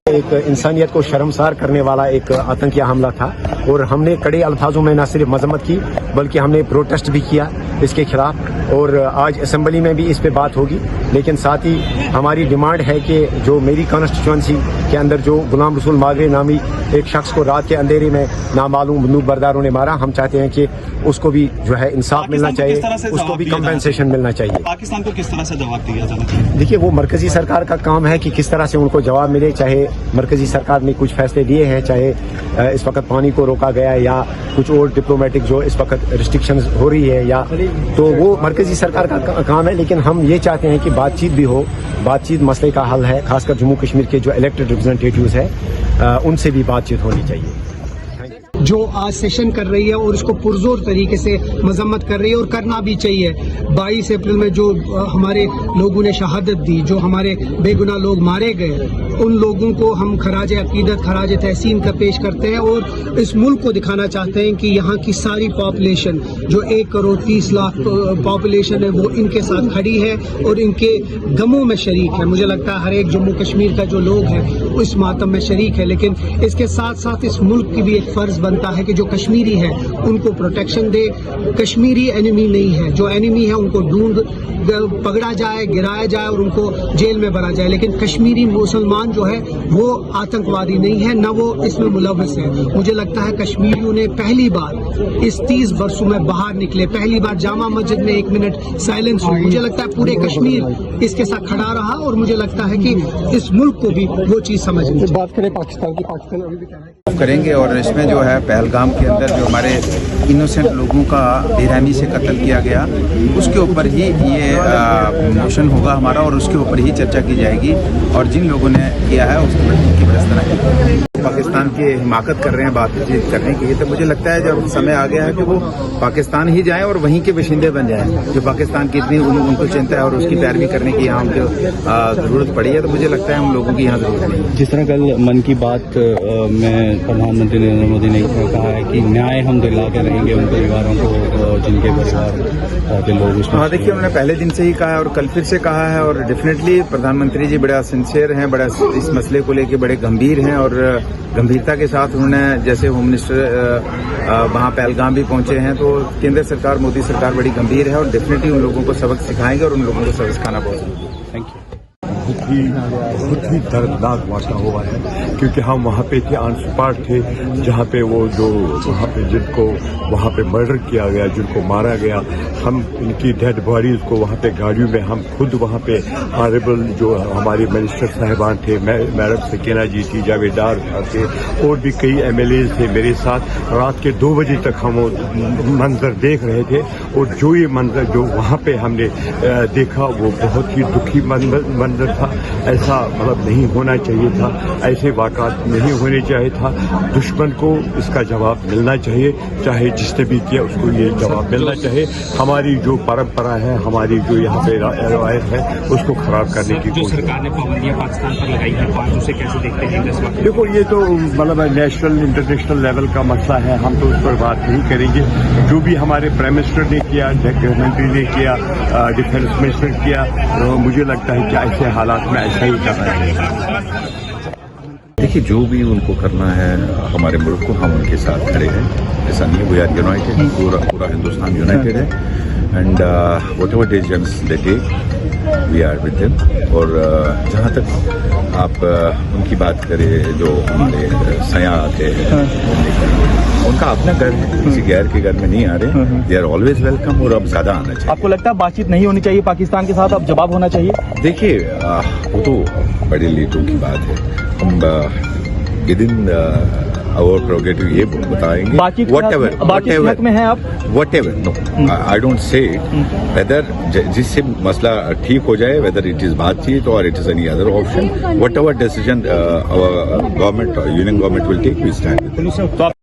एक इंसानियत को शर्मसार करने वाला एक आतंकी हमला था और हमने कड़े अल्फाजों में न सिर्फ मजम्मत की बल्कि हमने प्रोटेस्ट भी किया इसके खिलाफ और आज असेंबली में भी इस पे बात होगी। लेकिन साथ ही हमारी डिमांड है कि जो मेरी कॉन्स्टिट्यूंसी के अंदर जो गुलाम रसूल मागरे नामी एक शख्स को रात के अंधेरे में नामालूम बंदूक बरदारों ने मारा, हम चाहते हैं कि उसको भी जो है इंसाफ मिलना चाहिए, उसको भी कंपेंसेशन मिलना चाहिए। पाकिस्तान को किस तरह से जवाब दिया जाना चाहिए? देखिए, वो मरकजी सरकार का काम है कि किस तरह से उनको जवाब मिले। चाहे मरकजी सरकार ने कुछ फैसले दिए हैं, चाहे इस वक्त पानी को रोका गया है या कुछ और डिप्लोमेटिक जो इस वक्त रिस्ट्रिक्शंस हो रही है, या तो वो मरकजी सरकार का काम है। लेकिन हम ये चाहते हैं कि बातचीत भी हो, बातचीत मसले का हल है। खासकर जम्मू कश्मीर के जो इलेक्टेड रिप्रेजेंटेटिव्स हैं उनसे भी बातचीत होनी चाहिए। जो आज सेशन कर रही है और उसको पुरजोर तरीके से मजम्मत कर रही है और करना भी चाहिए। 22 अप्रैल में जो हमारे लोगों ने शहादत दी, जो हमारे बेगुनाह लोग मारे गए, उन लोगों को हम खराज अकीदत, खराज तहसीन का पेश करते हैं और इस मुल्क को दिखाना चाहते हैं कि यहाँ की सारी पॉपुलेशन जो 1 करोड़ 30 लाख पॉपुलेशन है वो इनके साथ खड़ी है और इनके गमों में शरीक है। मुझे लगता है हर एक जम्मू कश्मीर का जो लोग है इस मातम में शरीक है। लेकिन इसके साथ साथ इस मुल्क की भी एक फर्ज बनता है कि जो कश्मीरी है उनको प्रोटेक्शन दे। कश्मीरी एनिमी नहीं है, जो एनिमी है उनको ढूंढ पकड़ा जाए, गिराया जाए और उनको जेल में भरा जाए। लेकिन कश्मीरी मुसलमान जो है वो आतंकवादी नहीं है, न वो इसमें मुलव्वस है। मुझे लगता है कश्मीरियों ने पहली बार इस 30 वर्षों में बाहर निकले, पहली बार जामा मस्जिद में 1 मिनट साइलेंस हुई। मुझे लगता है पूरे कश्मीर इसके साथ खड़ा रहा और मुझे लगता है कि इस मुल्क को भी वो चीज समझनी चाहिए। बात करें पाकिस्तान की, पाकिस्तान अभी भी क्या है करेंगे और इसमें जो है पहलगाम के अंदर जो हमारे इनोसेंट लोगों का बेरहमी से कत्ल किया गया उसके ऊपर ही ये मोशन होगा हमारा और उसके ऊपर ही चर्चा की जाएगी और जिन लोगों ने किया है उसके ऊपर उनकी बरसना है। पाकिस्तान की हिमाकत कर रहे हैं बातचीत करने की, तो मुझे लगता है जब समय आ गया है कि वो पाकिस्तान ही जाएं और वहीं के बाशिंदे बन जाएं। जो पाकिस्तान की इतनी उनको चिंता है और उसकी पैरवी करने की यहाँ उनको जरूरत पड़ी है, तो मुझे लगता है उन लोगों की यहाँ जरूरत नहीं है। जिस तरह कल मन की बात में प्रधानमंत्री नरेंद्र मोदी ने कहा है कि न्याय हम दिला के रहेंगे उन परिवारों को जिनके परिवार के लोग उसमें। हाँ, देखिए, उन्होंने पहले दिन से ही कहा है और कल फिर से कहा है और डेफिनेटली प्रधानमंत्री जी बड़ा सिंसियर हैं, बड़ा इस मसले को लेकर बड़े गंभीर हैं और गंभीरता के साथ उन्होंने, जैसे होम मिनिस्टर वहाँ पहलगाम भी पहुंचे हैं, तो केंद्र सरकार, मोदी सरकार बड़ी गंभीर है और डेफिनेटली उन लोगों को सबक सिखाएंगे और उन लोगों को सबक सिखाना बहुत। Thank you. बहुत ही दर्दनाक वाक़ा हुआ है क्योंकि हम वहाँ पे थे, ऑन स्पॉट थे, जहाँ पे वो जो वहाँ पे जिनको वहाँ पे मर्डर किया गया, जिनको मारा गया, हम उनकी डेड बॉडीज को वहाँ पे गाड़ियों में हम खुद वहाँ पे ऑनरेबल जो हमारे मिनिस्टर साहिबान थे, मैडम सकीना जी थी, जावेदार थे और भी कई MLAs थे मेरे साथ। रात के 2 बजे तक हम वो मंजर देख रहे थे और जो ये मंजर जो वहाँ पे हमने देखा वो बहुत ही दुखी मंजर था। ऐसा मतलब नहीं होना चाहिए था, ऐसे वाक़ात नहीं होने चाहिए था। दुश्मन को इसका जवाब मिलना चाहिए, चाहे जिसने भी किया उसको ये जवाब मिलना चाहिए। हमारी जो परंपरा है, हमारी जो यहाँ पे रवायत है, उसको खराब करने की कोशिश। सरकार ने पाबंदियां पाकिस्तान पर लगाई है, आप उसे कैसे देखते हैं? देखो, ये तो मतलब नेशनल इंटरनेशनल लेवल का मसला है, हम तो उस पर बात नहीं करेंगे। जो भी हमारे प्राइम मिनिस्टर ने किया, गृहमंत्री ने किया, डिफेंस मिनिस्टर किया, मुझे लगता है कि ऐसे हालात में ऐसा ही करना है। देखिए, जो भी उनको करना है हमारे मुल्क को, हम उनके साथ खड़े हैं। ऐसा नहीं, वी आर यूनाइटेड, पूरा हिंदुस्तान यूनाइटेड है and whatever decisions they take we are with them. और जहाँ तक आप उनकी बात करें, जो हमारे सयाह आते हैं, उनका अपना घर है, किसी गैर के घर में नहीं आ रहे, दे आर ऑलवेज वेलकम और अब ज्यादा आना चाहिए। आपको लगता है बातचीत नहीं होनी चाहिए पाकिस्तान के साथ, अब जवाब होना चाहिए? देखिए, वो तो बड़े लीडरों की बात है, हम विदिन आवर प्रोग्रेटिव ये बताएंगे बातचीत में है आप whatever no I don't say it whether जिससे मसला ठीक हो जाए, whether it is बातचीत or it is any other option, whatever decision our government, union government will take, we stand with it.